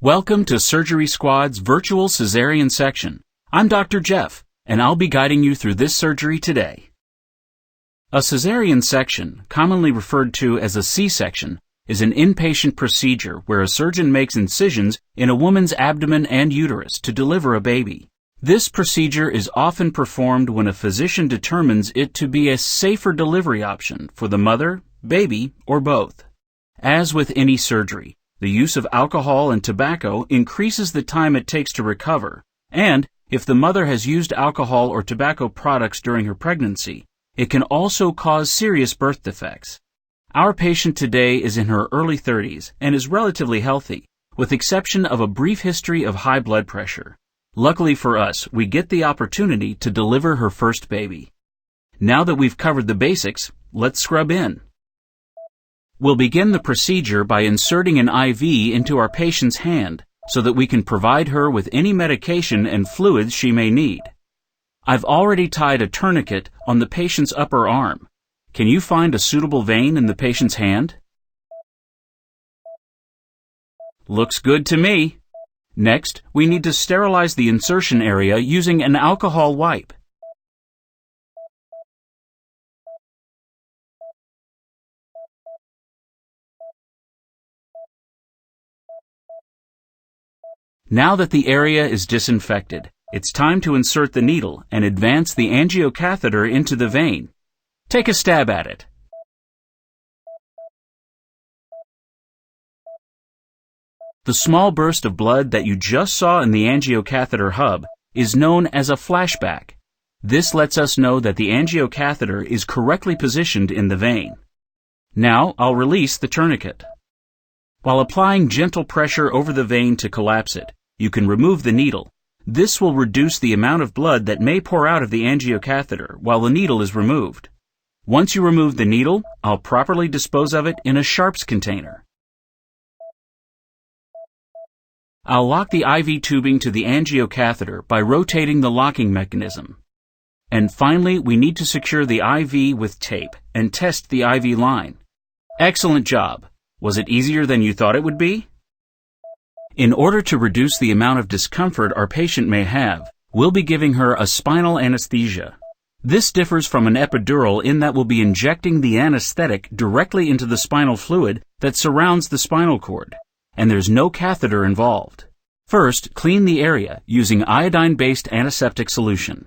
Welcome to Surgery Squad's virtual cesarean section. I'm Dr. Jeff, and I'll be guiding you through this surgery today. A cesarean section, commonly referred to as a C-section, is an inpatient procedure where a surgeon makes incisions in a woman's abdomen and uterus to deliver a baby. This procedure is often performed when a physician determines it to be a safer delivery option for the mother, baby, or both. As with any surgery, the use of alcohol and tobacco increases the time it takes to recover, and if the mother has used alcohol or tobacco products during her pregnancy, it can also cause serious birth defects. Our patient today is in her early 30s and is relatively healthy, with exception of a brief history of high blood pressure. Luckily for us, we get the opportunity to deliver her first baby. Now that we've covered the basics, let's scrub in. We'll begin the procedure by inserting an IV into our patient's hand so that we can provide her with any medication and fluids she may need. I've already tied a tourniquet on the patient's upper arm. Can you find a suitable vein in the patient's hand? Looks good to me. Next, we need to sterilize the insertion area using an alcohol wipe. Now that the area is disinfected, it's time to insert the needle and advance the angiocatheter into the vein. Take a stab at it. The small burst of blood that you just saw in the angiocatheter hub is known as a flashback. This lets us know that the angiocatheter is correctly positioned in the vein. Now I'll release the tourniquet. While applying gentle pressure over the vein to collapse it, you can remove the needle. This will reduce the amount of blood that may pour out of the angiocatheter while the needle is removed. Once you remove the needle, I'll properly dispose of it in a sharps container. I'll lock the IV tubing to the angiocatheter by rotating the locking mechanism. And finally, we need to secure the IV with tape and test the IV line. Excellent job! Was it easier than you thought it would be? In order to reduce the amount of discomfort our patient may have, we'll be giving her a spinal anesthesia. This differs from an epidural in that we'll be injecting the anesthetic directly into the spinal fluid that surrounds the spinal cord, and there's no catheter involved. First, clean the area using iodine-based antiseptic solution.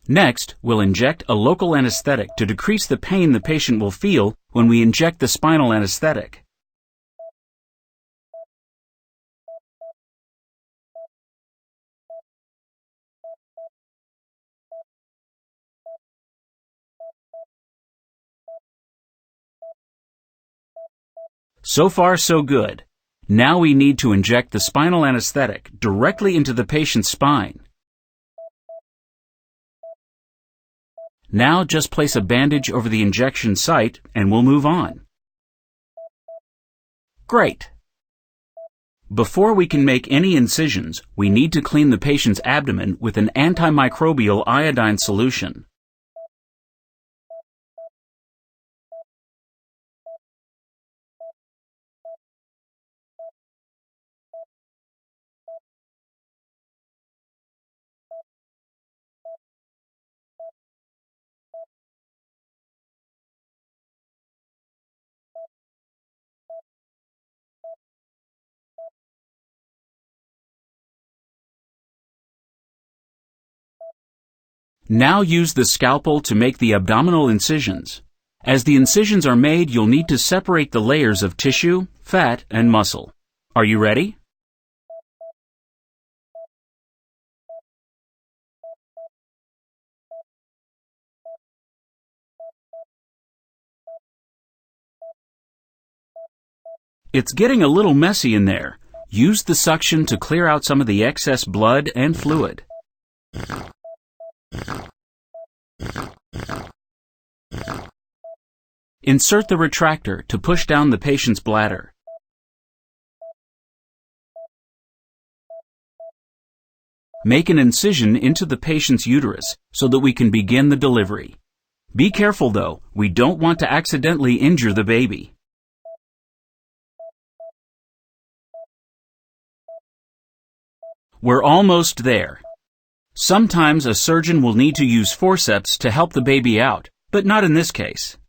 Next, we'll inject a local anesthetic to decrease the pain the patient will feel when we inject the spinal anesthetic. So far, so good. Now we need to inject the spinal anesthetic directly into the patient's spine. Now just place a bandage over the injection site and we'll move on. Great! Before we can make any incisions, we need to clean the patient's abdomen with an antimicrobial iodine solution. Now use the scalpel to make the abdominal incisions. As the incisions are made, you'll need to separate the layers of tissue, fat, and muscle. Are you ready? It's getting a little messy in there. Use the suction to clear out some of the excess blood and fluid. Insert the retractor to push down the patient's bladder. Make an incision into the patient's uterus so that we can begin the delivery. Be careful though, we don't want to accidentally injure the baby. We're almost there. Sometimes a surgeon will need to use forceps to help the baby out, but not in this case.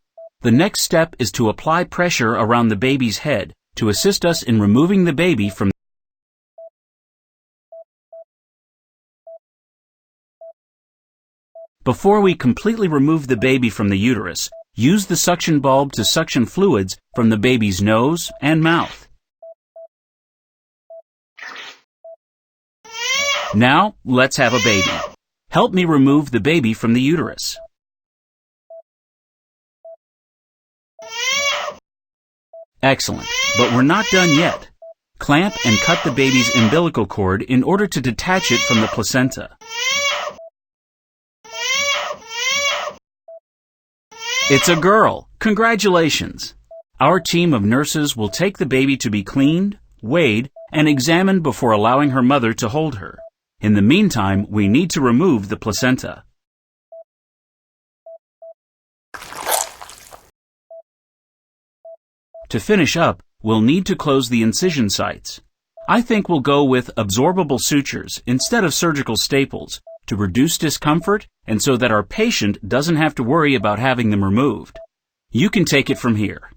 The next step is to apply pressure around the baby's head to assist us in removing the baby from. Before we completely remove the baby from the uterus, use the suction bulb to suction fluids from the baby's nose and mouth. Now, let's have a baby. Help me remove the baby from the uterus. Excellent, but we're not done yet. Clamp and cut the baby's umbilical cord in order to detach it from the placenta. It's a girl! Congratulations! Our team of nurses will take the baby to be cleaned, weighed, and examined before allowing her mother to hold her. In the meantime, we need to remove the placenta. To finish up, we'll need to close the incision sites. I think we'll go with absorbable sutures instead of surgical staples to reduce discomfort and so that our patient doesn't have to worry about having them removed. You can take it from here.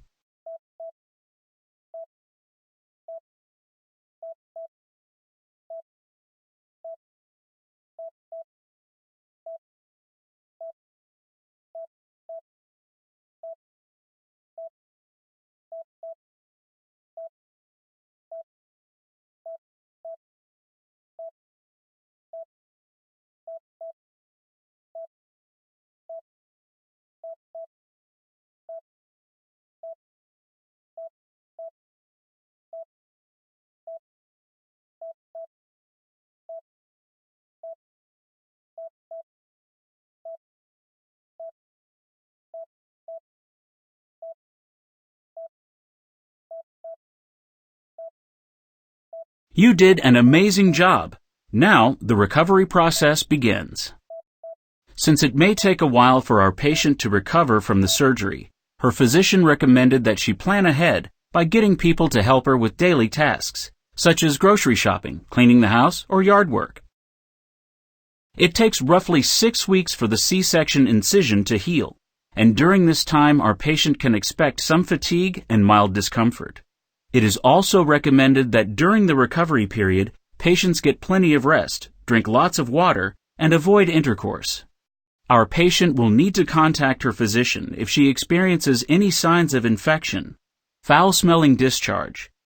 You did an amazing job. Now, the recovery process begins. Since it may take a while for our patient to recover from the surgery, her physician recommended that she plan ahead by getting people to help her with daily tasks, such as grocery shopping, cleaning the house, or yard work. It takes roughly 6 weeks for the C-section incision to heal, and during this time our patient can expect some fatigue and mild discomfort. It is also recommended that during the recovery period, patients get plenty of rest, drink lots of water, and avoid intercourse. Our patient will need to contact her physician if she experiences any signs of infection, foul-smelling discharge,